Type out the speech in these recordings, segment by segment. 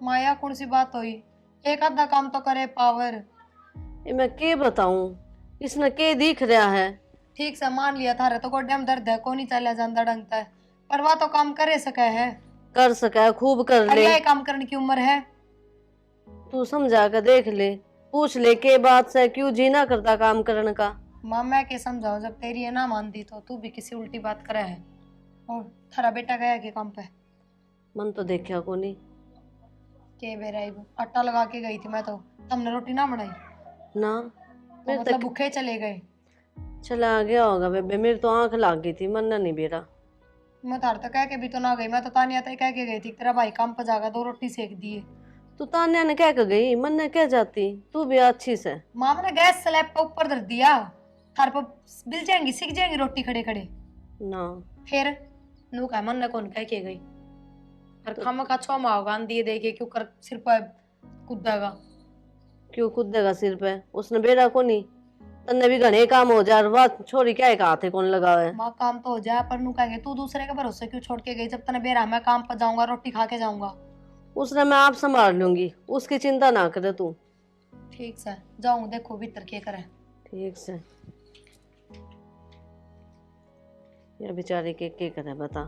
माया कौन सी बात हुई, एक आधा काम तो करे पावर। ये मैं के बताऊं, इसने के दिख रहा है। ठीक से मान लिया थारे तो गोड्या में दर्द है, को नहीं चला जाता ढंगता है, पर वह तो काम करे सके है। कर सका खूब कर अब ले। यही काम करने की उम्र है। तू समझा कर देख ले, पूछ ले के बात से क्यों जीना करता काम करने का। माँ मैं के समझाऊं, जब तेरी है ना मानती तो तू भी किसी उल्टी बात करे है। और थारा बेटा गया के काम पे? मन तो देखा को नहीं। के बेराई आटा लगा के गई थी मैं तो, तुमने रोटी ना बनाई ना तो मेरे मतलब तक भूखे चले गए। चला गया होगा बेबे, मेरी तो आंख लाग गई थी, मन नहीं बेरा। मैं थार तो कह के भी तो ना गई, मैं तो तानिया तय कह के गई थी तेरा भाई काम पर जाएगा, 2 रोटी सेक दिए। तू तान्या ने कह कर गई, मन ने कह जाती, तू भी अच्छी से। माँ मैंने गैस स्लैब पे ऊपर धर दिया, थार पर बिल जाएंगी, सिक जाएंगी रोटी खड़े खड़े। ना फिर नू कह मन ने कौन कह के गई, और खामा का छो माओ गान दिए देखे क्यों कर सिर पर कूदेगा। क्यों कूदेगा सिर पे, उसने बेरा को नहीं। तन्ने भी घने काम हो जा, वाह छोरी क्या एक हाथ कौन लगा है। माँ काम तो हो जाए, पर नू कहेंगे तू दूसरे के भरोसे क्यों छोड़ के गई, जब तने बेरा मैं काम पर जाऊंगा रोटी खा के जाऊंगा। उसने मैं आप संभाल लूंगी, उसकी चिंता ना करे तू। ठीक से जाऊं, देखो भीतर के करे। ठीक से। ये बेचारी के करे बता,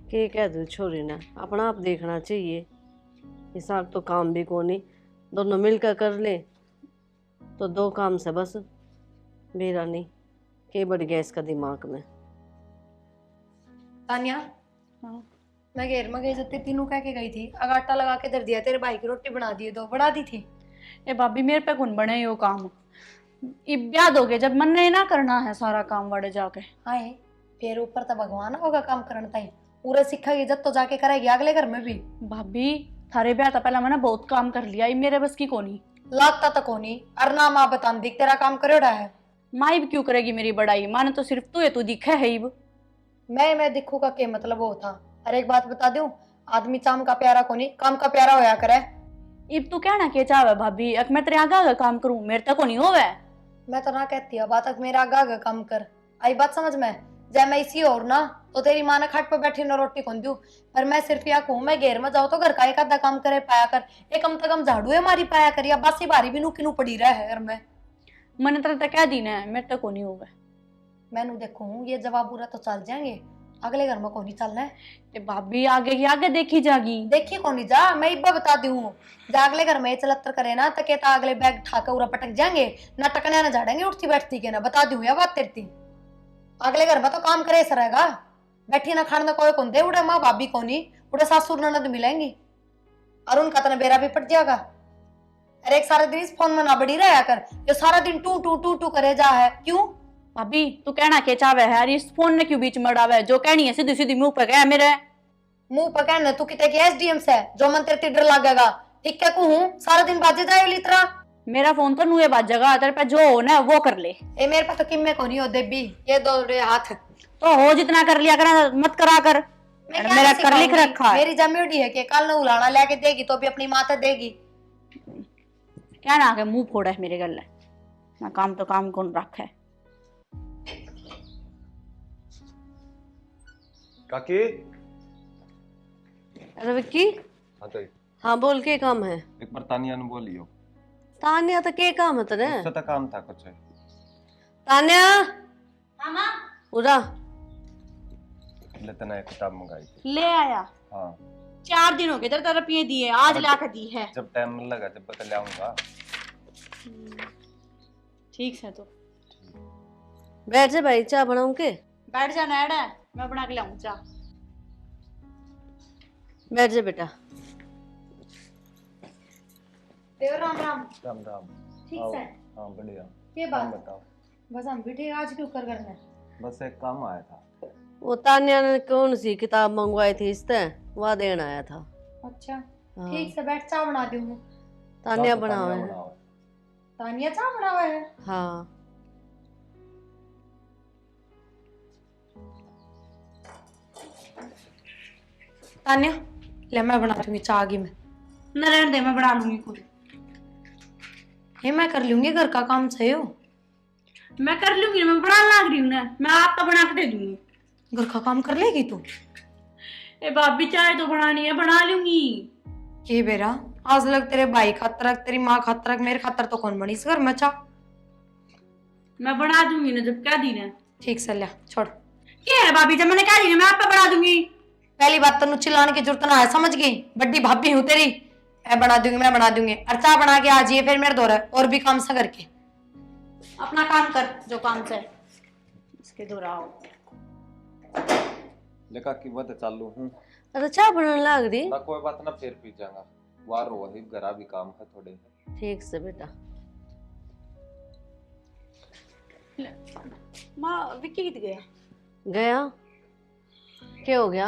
के कह दू छोरी ने, अपना आप देखना चाहिए। हिसाब तो काम भी को नहीं, दोनों मिलकर कर ले तो 2 काम से बस मेरा नहीं के बढ़ गया इसका दिमाग में। तानिया हाँ। मैं घेर में गई, जब तीनों कह के गई थी, अगर आटा लगा के धर दिया, तेरे भाई की रोटी बना दिए, 2 बना दी थी। ए भाभी मेरे पे कौन बने यो काम, याद हो गया जब मन ने ना करना है सारा काम बड़े जाके। हाय फिर ऊपर तो भगवान होगा काम करने ताई, पूरा सीखेगी जब तो जाके करेगी अगले घर में भी। भाभी थारे ब्याह था पहला मैंने बहुत काम कर लिया, ये मेरे बस की कोनी। लागता तो कोनी, अरना माँ बता दिख तेरा काम करेड़ा है। माँ भी क्यों करेगी मेरी बड़ाई, माँ ने तो सिर्फ तू है तू दिखा है इब। मैं दिखू का क्या मतलब वो था। अरे एक बात बता दूं, आदमी चाम का प्यारा कोनी, काम का प्यारा होया करे। इब तू कहना के चाहे भाभी, अक मैं तेरे आगे आगे काम करूं, मेरे तक कोनी होवे। मैं तो ना कहती है बात, मेरा आगा आगा काम कर। आई बात समझ में? जब मैं इसी और ना तो तेरी माँ ने खाट पर बैठी ना रोटी कौन दूं, पर मैं सिर्फ या कहूं मैं घेर में जाऊं तो घर का एक आधा काम करे पाया कर, एक कम से कम झाड़ू है मारी पाया कर, या बासी बारी भी नू किनू पड़ी रहा है घर में। मैंने तेरे तक कह दी ना, मेरे तक कोनी होवे। मैनू देखूं ये जवाब बुरा तो चल जाएंगे, अगले घर में कौन ही चलना है। ए भाभी आगे की आगे देखी जागी। देखी कौन ही जा, मैं इब्बा बता दी हूँ, अगले घर में चलत्तर करे ना तो कहता अगले बैग ठाकर उरा पटक जाएंगे ना, टकने ना झाड़ेंगे उठती बैठती के ना, बता दी हूँ या बात तेरती। अगले घर में तो काम करे ऐसा रहेगा, बैठी ना खाने कोई कौन दे, उड़े माँ भाभी कोनी, उड़े सासुर ननद मिलेंगी, और उनका तो बेरा भी पड़ जाएगा। अरे एक सारा दिन इस फोन में ना बड़ी रहा कर, जो सारा दिन टू टू टू टू करे जा है, क्यों? भाभी तू कहना के चावे है, इस फोन ने क्यों बीच में डावे है, जो कहनी है सीधी सीधी मुंह पे कह मेरे। मुंह पर कहना तू कितने की एसडीएम से, जो मन तेरे डर लगेगा, ठीक है कहूँ सारा दिन बाजे जाए लितरा। मेरा फोन तो नुए बाज जगह, तेरे पे जो हो ना वो कर ले। ए मेरे पास तो किम्मे को नहीं हो देबी, ये 2 हाथ तो हो जितना कर लिया करा, मत करा कर। मैं क्या मेरा नहीं कर लिख सिखाऊंगी? रखा है। मेरी जमीड़ी है कि कल न उलाना लेके देगी तो भी अपनी माता देगी। क्या ना आके मुंह फोड़ा है मेरे गले ना, काम तो काम कौन रखा है। काकी। अरे विक्की। हाँ तो हाँ बोल, के काम है? एक बार तानिया ने बोलियो। तान्या तो के काम है तेरे? उससे तो काम था कुछ। तान्या हाँ माँ उरा लेतना एक किताब मंगाई थी। ले आया। हाँ 4 दिन हो गए तेरे तरफ ये दिए, आज ला के दी है। जब टाइम लगा जब बता ले आऊंगा। ठीक है तो बैठ जा भाई, चाय बनाऊं के? बैठ जा नैड है, मैं बना के लाऊं चाह। बैठ जा बेटा। देव राम राम। राम राम। ठीक आओ। है। हाँ बढ़िया। के तुम बात? बताओ। बस हम भी ठीक, आज क्यों कर करना? बस एक काम आया था। वो तान्या ने कौन सी किताब मंगवाई थी इससे, वह देना आया था। अच्छा हाँ। ठीक से बैठ, चाय बना दी हूँ। तान्या तो बनावे है। बनाओ। तानिया चाय बनावा है? हाँ तानिया ले मैं बना दूंगी चाय आगे में। न रहने दे, मैं बना लूंगी खुद। ये मैं कर लूंगी, घर का काम सही हो। मैं कर लूंगी, मैं बनाने लग रही हूँ ना, मैं आपका बना के दे दूंगी। घर का काम कर लेगी तू? ए भाभी चाय तो बनानी है, बना लूंगी। के बेरा आज लग तेरे भाई खातर तेरी माँ खातर मेरे खातर तो कौन बनी इस घर में चा। मैं बना दूंगी ना जब क्या दी ने। ठीक से लिया छोड़। क्या है भाभी, जब मैंने कहा दी ना मैं आप पे बना दूंगी। पहली बात तेन चिल्लाने की जरूरत ना है, समझ गई? बड्डी भाभी हूँ तेरी। मैं बना दूंगी, मैं बना दूंगी। अर्चा बना के आ जाइए फिर मेरे दौरा और भी काम से करके। अपना काम कर जो काम से इसके दोहराओ। लेका की बात चालू हूँ अरे चाय बनाने लाग रही। ना कोई बात ना, फिर पी जाऊंगा। वार वही घरा भी काम है थोड़े। ठीक से बेटा। माँ विक्की कित गया? गया? क्या हो गया?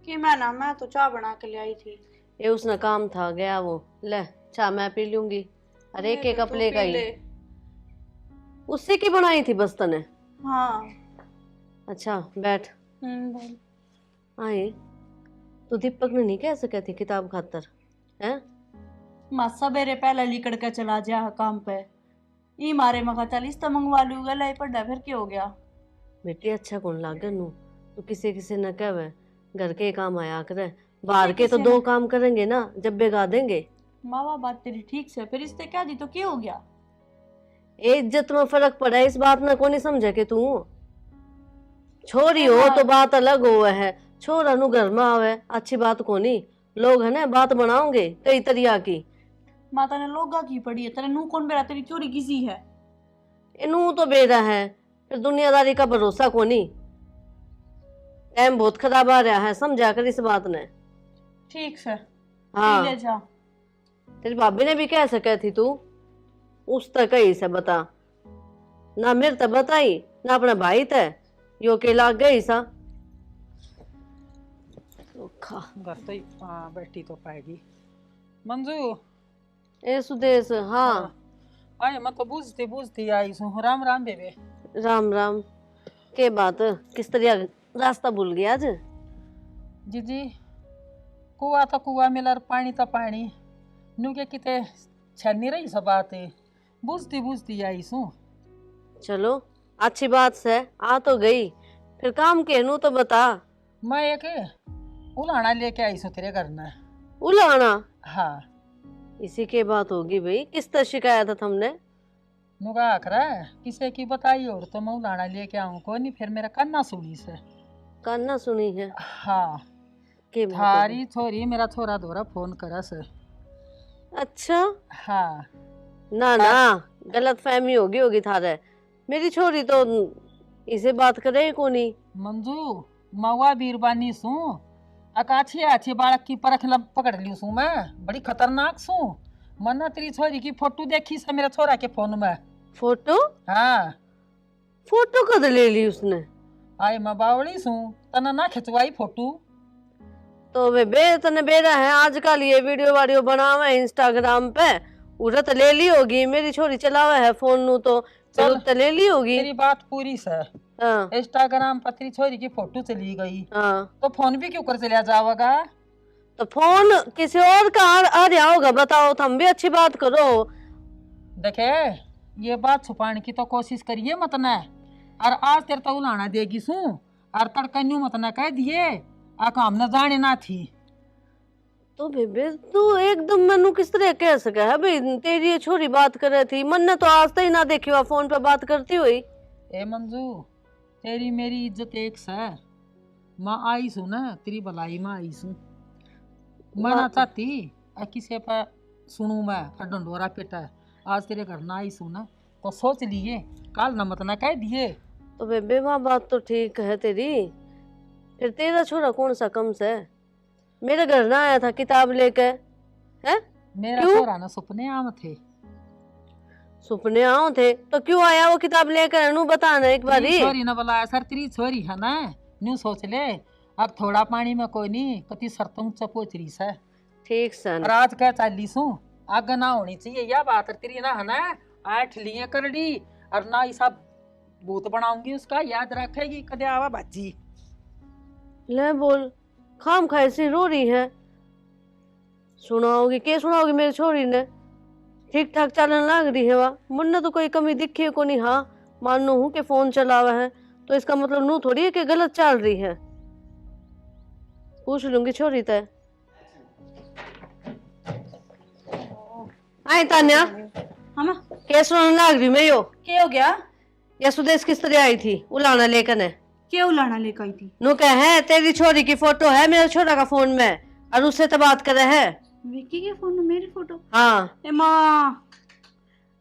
कि मैं तो चाय बना के ले आई थी। ये उसने काम था, गया वो। ले चाय मैं पी लूंगी। अरे एक कप लेगा ही। उससे की बनाई थी बस तने? हाँ। अच्छा बैठ। बोल। आई तो दीपक ने नहीं कह सके थी किताब खातर हैं? माँ सवेरे पहले लिकड़ के चला जा काम पे। ई मारे मखा चल इस तो मंगवा लूंगा, लाई पड़ा फिर क्या हो गया? बेटी अच्छा कौन लागे नू, तो किसी किसी न कहवे घर के काम आया करे, बाहर के तो दो काम करेंगे ना जब बेगा देंगे। माँ बात तेरी ठीक से, फिर इससे क्या दी तो क्या हो गया? इज्जत में फर्क पड़ा है, इस बात ना को नहीं समझे कि तू छोरी हो तो बात अलग हो है। छोरा नु घर में आवे अच्छी बात को नहीं, लोग है ना बात बनाओगे कई तरिया की। माता ने लोगा की पड़ी है, तेरे नू कौन बेरा, तेरी चोरी किसी है? इनू तो बेरा है, फिर दुनियादारी का भरोसा को नहीं। टाइम बहुत खराब आ रहा है, समझा कर इस बात ने। ठीक से हाँ ले जा। तेरी भाभी ने भी कह सके थी तू उस तक कही से बता ना, मेरे तक बताई ना अपने भाई तक यो के लाग गई सा। घर तो बैठी तो पाएगी मंजू। ए सुदेश हाँ। आए मैं तो बुझती बुझती आई हूँ। राम राम बेबे। राम राम। के बात किस तरह रास्ता भूल गया आज? जीजी कुआ तो कुआ मिला, पानी तो पानी नुके किते छन्नी रही सब बातें, बुझती बुझती आई हूँ। चलो अच्छी बात से आ तो गई, फिर काम के नू तो बता। मैं एक उलाना लेके आई हूँ तेरे घर में। उलाना? हाँ। इसी के बात होगी भाई, किस तरह शिकायत है तुमने? नुका आखरा किसे की बताई और तो मैं उलाना लेके आऊँ को नहीं, फिर मेरा कन्ना सुनी से। कान्ना सुनी है? हाँ। के बात थारी छोरी मेरा छोरा दोरा फोन करा से। अच्छा हाँ। ना ना गलत फहमी होगी थारे। मेरी छोरी तो इसे बात करे को नहीं। मंजू मवा बीरबानी सू अकाछी अच्छी बालक की परख पकड़ ली सू, मैं बड़ी खतरनाक सू। मना तेरी छोरी की फोटो देखी से मेरे छोरा के फोन में। फोटो? हाँ। फोटो कद ले ली उसने? आई मैं बावड़ी सू, तना ना खिंचवाई फोटो। तो वे बे तने बेरा है आजकल ये वीडियो बनावे इंस्टाग्राम पे, उड़त ले ली होगी। मेरी छोरी चलावे है फोन नु तो जरूरत ले ली होगी। तेरी बात पूरी से। हाँ। इंस्टाग्राम पर तेरी छोरी की फोटो चली गई। हाँ। तो फोन भी क्यों कर चलिया जाएगा? तो फोन किसी और का आ रहा होगा, बताओ। तुम भी अच्छी बात करो। देखे ये बात छुपाने की तो कोशिश करिए मत न, और आज तेरे तो उलाना देगी सू और तड़कन्यू मत न कह दिए आ काम न जाने ना थी। तो बेबे तू एकदम मनु किस तरह कह सका है भाई? तेरी ये छोरी बात कर रही थी, मन ने तो आज तक ही ना देखी हुआ फोन पे बात करती हुई। ए मंजू तेरी मेरी इज्जत एक से, माँ आई सू ना तेरी भलाई में आई सू। मैं ना चाहती किसी पर सुनू मैं और डंडोरा पेटा। आज तेरे घर ना आई सू ना तो सोच लिए काल न मत न कह दिए। तो बेबे वहाँ बात तो ठीक है तेरी, फिर तेरा छोरा कौन सा कम से मेरे घर ना आया था किताब लेके है? मेरा क्यों? छोरा ना सपने आम थे। सुपने आओ थे तो क्यों आया वो किताब लेकर? नू बताना एक बारी। तेरी छोरी न बुलाया सर, तेरी छोरी है ना, न्यू सोच ले अब थोड़ा पानी में कोई नहीं कति सरतों चपोच रही से। ठीक सन। रात कह चालीस हूँ आग ना होनी चाहिए यह बात तेरी ना है ना। आठ लिए कर ली और ना ऐसा भूत बनाऊंगी उसका, याद रखेगी कदे आवा बाजी। ले बोल खाम खाए से रो रही है। सुनाओगी के सुनाओगी? मेरी छोरी ने ठीक ठाक चलने लग रही है, वह मन ने तो कोई कमी दिखी को नहीं। हाँ मानो हूँ कि फोन चलावा है तो इसका मतलब नू थोड़ी है कि गलत चल रही है। पूछ लूंगी छोरी तय। आई तान्या हम कैसे रोने लाग रही मैं यो क्या हो गया? ये सुदेश किस तरह आई थी उलाना लेकर ने क्या उलाना लेकर आई थी? नु कह है तेरी छोरी की फोटो है मेरे छोरा का फोन में और उससे तो बात करे है। विक्की के फोन में मेरी फोटो? हाँ ए माँ,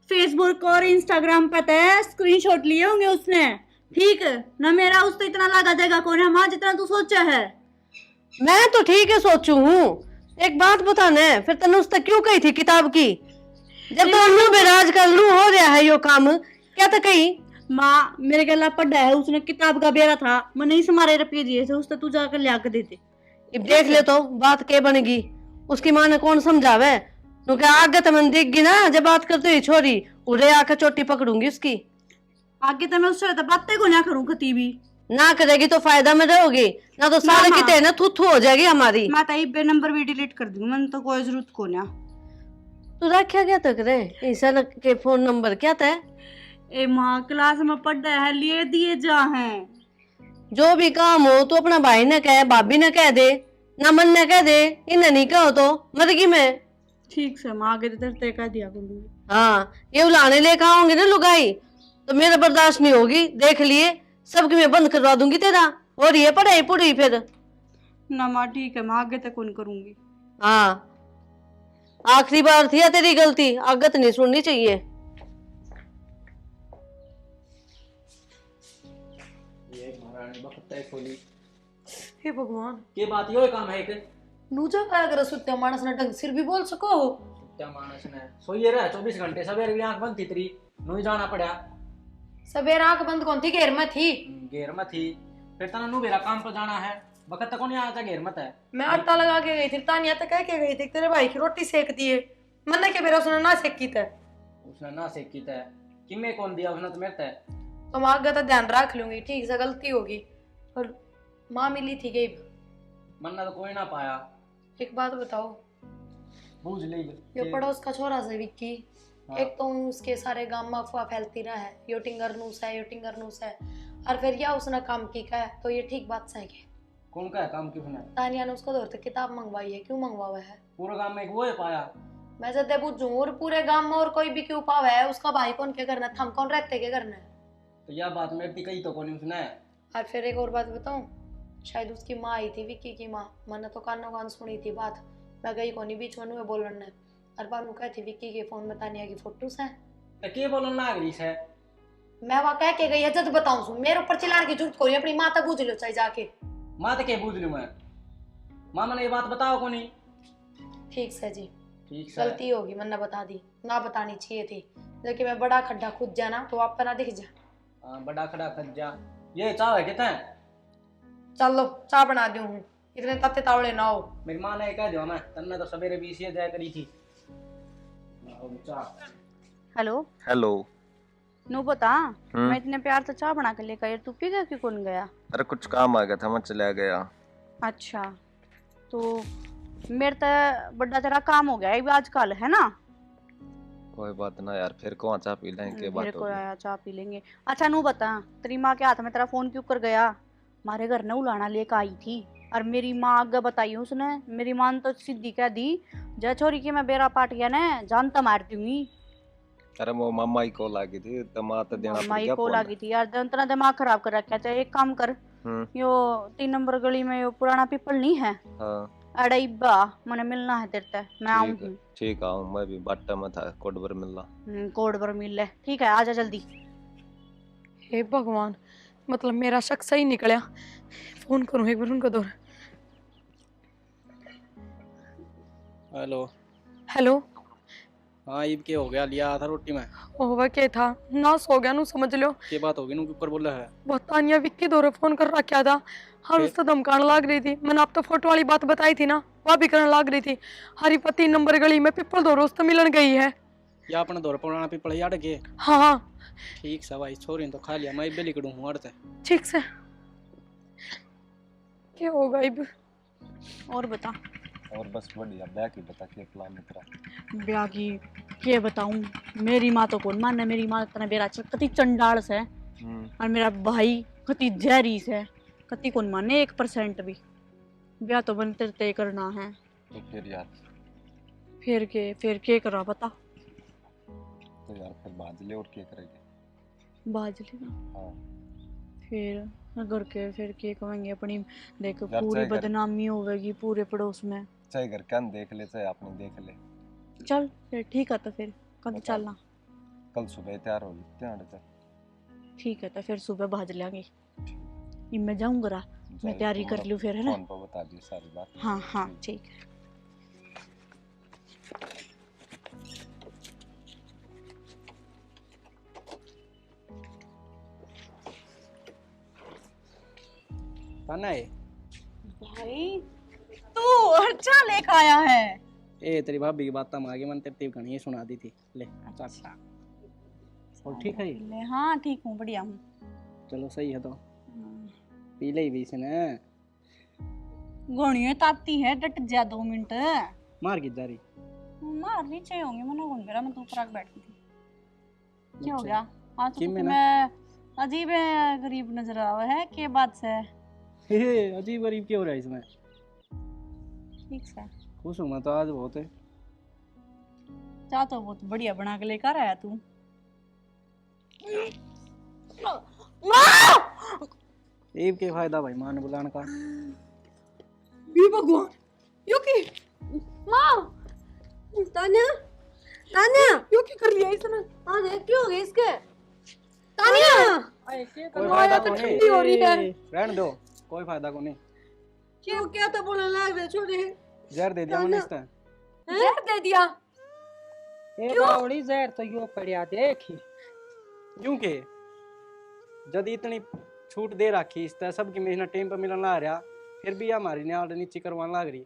फेसबुक और इंस्टाग्राम पे तो स्क्रीनशॉट लिए होंगे उसने। ठीक है ना, मेरा उस तो इतना लगा देगा कौन है माँ जितना तू सोचा है। मैं तो ठीक है सोचू हूँ। एक बात बताने फिर तने उसने क्यों कही थी किताब की? जब तो उन्नू बेराज कर लू हो रहा है यो काम क्या तो कही माँ मेरे गला पढ़ा है, उसने किताब का बेरा था, मैंने इस मारे रुपये दिए थे, उसने तू जाकर लिया के देते। अब देख ले तो बात के बनेगी। उसकी माँ ने कौन समझावे? नु क्या आगे तो मन दिख गई ना जब बात करते हुई छोरी उड़े आकर चोटी पकड़ूंगी उसकी। आगे तो मैं उससे तो बातें को ना करूँ कती भी। ना करेगी तो फायदा में रहोगी ना तो सारे मामा। किते ना थू हो जाएगी हमारी। मैं तो बे नंबर भी डिलीट कर दूंगी, मैंने तो कोई जरूरत को ना। तू रखा क्या तक रे ईसा के फोन नंबर क्या था? ए माँ क्लास में पढ़ा है, लिए दिए जा हैं। जो भी काम हो तू अपना भाई ने कह भाभी ने कह दे ना मन ने कह दे इन्हें नहीं कहो तो मरगी मैं। ठीक से माँ आगे तो तय कर दिया करूंगी। हाँ ये उलाने लेकर आओगे ना लुगाई तो मेरा बर्दाश्त नहीं होगी। देख लिए सबकी मैं बंद करवा दूंगी तेरा और ये पढ़ाई पूरी फिर। ना माँ ठीक है, मैं आगे तक कौन करूंगी। हाँ आखिरी बार थी या तेरी गलती आगे तो नहीं सुननी चाहिए। ये महारानी बखत है खोली हे भगवान के बात यो काम है के नूजा का अगर सुत्या मानस ने ढंग सिर भी बोल सको हो। क्या मानस ने सोइए रहा 24 घंटे सवेरे भी आंख बंद थी तेरी नु ही जाना पड़ा। सवेरे आंख बंद कौन थी, घेर में थी। घेर में थी फिर तना नु मेरा काम पर जाना है वक्त तक नहीं आया था घेर मत है। मैं आटा लगा के गई थी, तानिया तक कह के गई थी तेरे भाई की रोटी सेक दिए, मन्ने के मेरा उसने ना सेकी थे। उसने ना सेक की था कि मैं कौन दिया उसने तो मेरे ते तो मैं आगे तो ध्यान रख लूंगी, ठीक से गलती होगी। और माँ मिली थी गई। मन्ना तो कोई ना पाया। एक बात बताओ, बूझ ले ये पड़ोस का छोरा से विक्की, हाँ। एक तो उसके सारे गांव में अफवाह फैलती रहा है यो टिंगर नूस है, यो टिंगर नूस है, और फिर या उसने काम की का है तो ये ठीक बात सही है। कौन का है काम क्यों सुना? तानिया ने उसको दौर तक किताब मंगवाई है, क्यों मंगवावा है? पूरे गांव में एक वो है पाया। मैं जब पूछूं और पूरे गांव में और कोई भी क्यों पावा है, उसका भाई कौन क्या करना, थम कौन रहते क्या करना है। तो यह बात मेरी थी कही तो कौन उसने। और फिर एक और बात बताऊं, शायद उसकी माँ आई थी विक्की की माँ, मैंने तो कानों कान सुनी थी बात, मैं गई कोनी बीच में बोलन ने और बानू कहती विक्की के फोन में तानिया की फोटोस हैं। तो के बोलन ना गई है मैं वहां कह के गई है जब बताऊं सु मेरे ऊपर चिल्लाने की जरूरत कोई, अपनी माँ तक पूछ लो चाहे जाके। माँ तो के बूझ लू मैं माँ मैंने ये बात बताओ कोनी। ठीक से जी, ठीक से गलती होगी, मैंने बता दी, ना बतानी चाहिए थी। लेकिन मैं बड़ा खड्डा खुद जाना तो आप ना दिख जा। हाँ बड़ा खड़ा खज्जा ये चाव है कितना चलो चाय बना दूं हूँ, इतने तत्ते तावड़े ना हो। मेरी माँ ने कह दिया मैं तन्ने तो सवेरे भी इसी जाया करी थी। Hello hello. नो बता, मैं इतने प्यार से चाय बना के लेकर आई, तू पी गया कि कौन गया? अरे कुछ काम आ गया था मैं चला गया। अच्छा तो मेरे तो बड़ा तेरा काम हो गया है आजकल, है ना? कोई बात ना यार, फिर कौन चाह पी लेंगे के मेरे बात को होगी। आया चाय पी लेंगे। अच्छा नू बता, तेरी माँ के हाथ में तेरा फोन क्यों कर गया? हमारे घर ने उलाना लेकर आई थी और मेरी माँ आगे बताई उसने, मेरी माँ ने तो सीधी कह दी जय छोरी की मैं बेरा पाट गया ना जानता मार दूंगी। अरे वो मामा ही कॉल आ गई थी तो माँ तो देना पड़ माई गया को फोन। लगी थी यार, इतना दिमाग खराब कर रखा। चाहे एक काम कर, यो 3 नंबर गली में यो पुराना पीपल नहीं है, हाँ अड़ई बा मने मिलना है तेरे से, मैं आऊँ ठीक है, ठीक आऊँ मैं भी बाटा में था कोडबर मिलना। कोड पर मिल ले। ठीक है आजा जल्दी। हे भगवान, मतलब मेरा शक सही निकला। फोन करूं एक बार उनको दो। Hello hello. हाँ ईब के हो गया लिया था रोटी में ओह क्या था ना सो गया नू समझ लो। के बात होगी नु ऊपर बोला है वो तानिया विक्की दौरे फोन कर रखा था, हर फिर? उससे धमकाने लग रही थी। मैंने आप तो फोटो वाली बात बताई थी ना, वह भी करने लग रही थी। हरी पति नंबर गली में पिपल दौरे उससे मिलन गई है। या अपने दौर पुराना पीपल याद के। हाँ हाँ ठीक से भाई छोरी तो खा लिया मैं बेली कड़ू हूं अड़ते ठीक से। क्या होगा इब? और बता। और बस बढ़िया, बैक ही बता के प्लान है तेरा। ब्याह की क्या बताऊं, मेरी माँ तो कौन माने, मेरी माँ इतना बेरा कति चंडाल से और मेरा भाई कति जहरी से, कति कौन माने 1% भी। ब्याह तो बनते तय करना है। तो फिर यार फिर के करा बता। तो यार फिर बाज ले और क्या करेंगे। बाज लेना हाँ फिर घर के फिर के कहेंगे अपनी, देख घर पूरी से घर। बदनामी होगी पूरे पड़ोस में। चाहे घर का देख ले चाहे आपने देख ले। चल फिर ठीक है, तो फिर कब बता। चलना? कल सुबह तैयार हो लेते हैं तक। ठीक है, तो फिर सुबह भाज लेंगे। मैं जाऊंगा, मैं तैयारी कर लूँ फिर, है ना? फोन पर बता दिए सारी बात। हाँ हाँ ठीक है। ताना है भाई तू अच्छा लेके आया है। ए तेरी भाभी की बात तम आगे मन तेरी कहानी सुना दी थी ले। अच्छा और ठीक है ये? ले, हाँ ठीक हूँ, बढ़िया हूँ। चलो सही है तो पी ले भी इसने। गोनियों ताती है, डट जा 2 मिनट। मार की जा रही मार नीचे होंगे, मना कौन करा, मैं तो ऊपर आके बैठी थी। क्या हो अच्छा। गया आज किम तो में ना? मैं अजीब है, गरीब नजर आ रहा है, के बात से? हे अजीब गरीब क्यों हो रहा है इसमें? ठीक से खुश हूँ मैं तो आज बहुत है। चाह तो बहुत बढ़िया बना के लेकर आया तू। ईब के फायदा भाई मान बुलाने का। ये भगवान, यो की माँ, तान्या तान्या यो की कर लिया इसने? आज क्यों हो गया इसके? तान्या कोई फायदा को नहीं, ठंडी हो रही है। रहने दो, कोई फायदा को नहीं। क्यों, क्या तो बोलने लग रहे छोटे? जहर दे दिया मैंने इसका। जहर दे दिया? ए बावड़ी जहर तो यो पड़िया देखी। क्यों के जद इतनी छूट दे रखी इस तरह सबकी मेहनत टाइम पर मिलने ला रहा, फिर भी हमारी न्याल नीचे करवाने लग रही।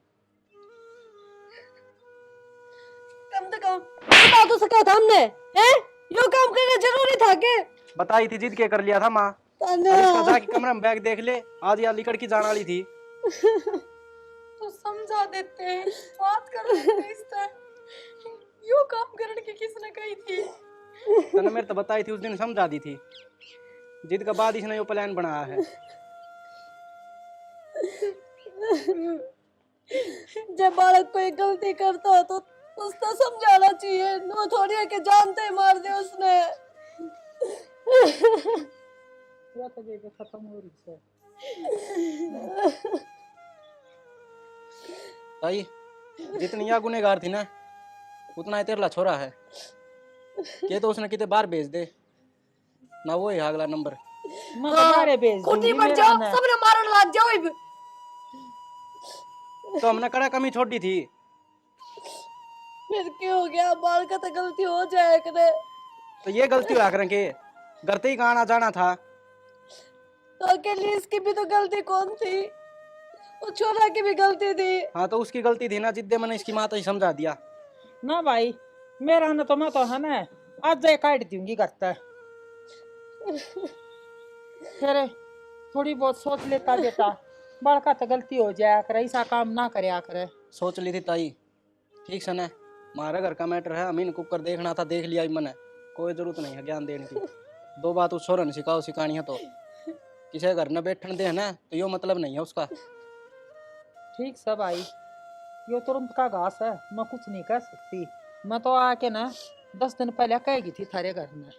कम से कम बता तो सका था हमने, हैं? यो काम करना जरूरी था के? बताई थी, जिद के कर लिया था माँ। तान्या अब इसका जाके कमरे में बैग देख ले, आज यार लिकड़ की जाने वाली थी। तो समझा देते, बात कर लेते इससे। यो काम करने की किसने कही थी? तने मेरे तो बताई थी, उस दिन समझा दी थी। जिद का बाद इसने यो प्लान बनाया है। जब बालक कोई गलती करता हो तो उसको समझाना चाहिए, नो थोड़ी है कि जानते ही मार दे उसने। पूरा तो बेबे खत्म हो रही है। ताई जितनी यह गुनेगार थी ना, उतना ही तेरला छोरा है। ये तो उसने कितने बार भेज दे ना, वो ही अगला नंबर। मैं तुम्हारे भेज खुदी दूंगी पर मेरा जाओ, ना। सबने मारन लग जाओ इब। तो हमने कड़ा कमी छोड़ दी थी। फिर क्यों हो गया, बाल का तो गलती हो जाए करे। तो ये गलती हुआ करें के घर ते ही कहाँ आना जाना था। तो अकेली इसकी भी तो गलती कौन थी? वो छोरा की भी गलती थी। हाँ तो उसकी गलती थी ना, जिद्दे मैंने इसकी माँ तो ही समझा दिया। ना भाई मेरा ना तो मैं तो है ना आज जाए काट दूंगी करता है। फिर थोड़ी बहुत सोच लेता बेटा, बड़का तो गलती हो जाया करे, ऐसा काम ना करया करे। सोच ली थी ताई, ठीक से ना, हमारे घर का मैटर है, अमीन कुकर देखना था, देख लिया मैंने, कोई जरूरत नहीं है ज्ञान देने की। 2 बात उस छोरा ने सिखाओ, सिखानी है तो किसी घर न बैठने दे है ना, तो यो मतलब नहीं है उसका। ठीक सब आई, यो तुरंत का घास है, मैं कुछ नहीं कर सकती। मैं तो आके ना 10 दिन पहले कहेगी थी थारे घर में।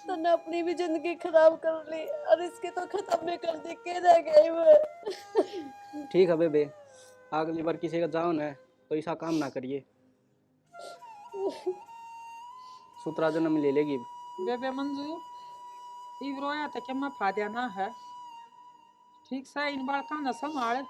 तूने अपनी भी जिंदगी खराब कर ली और इसकी तो खत्म भी कर दी, के रह गई वो। ठीक है बेबे, अगली बार किसी का जाओ ना तो ऐसा काम ना करिए, सूत्रा जन्म ले लेगी। बेबे मंजू इव रोया तो क्या मैं फाद्या ना है, ठीक से इन बार का न संभाल।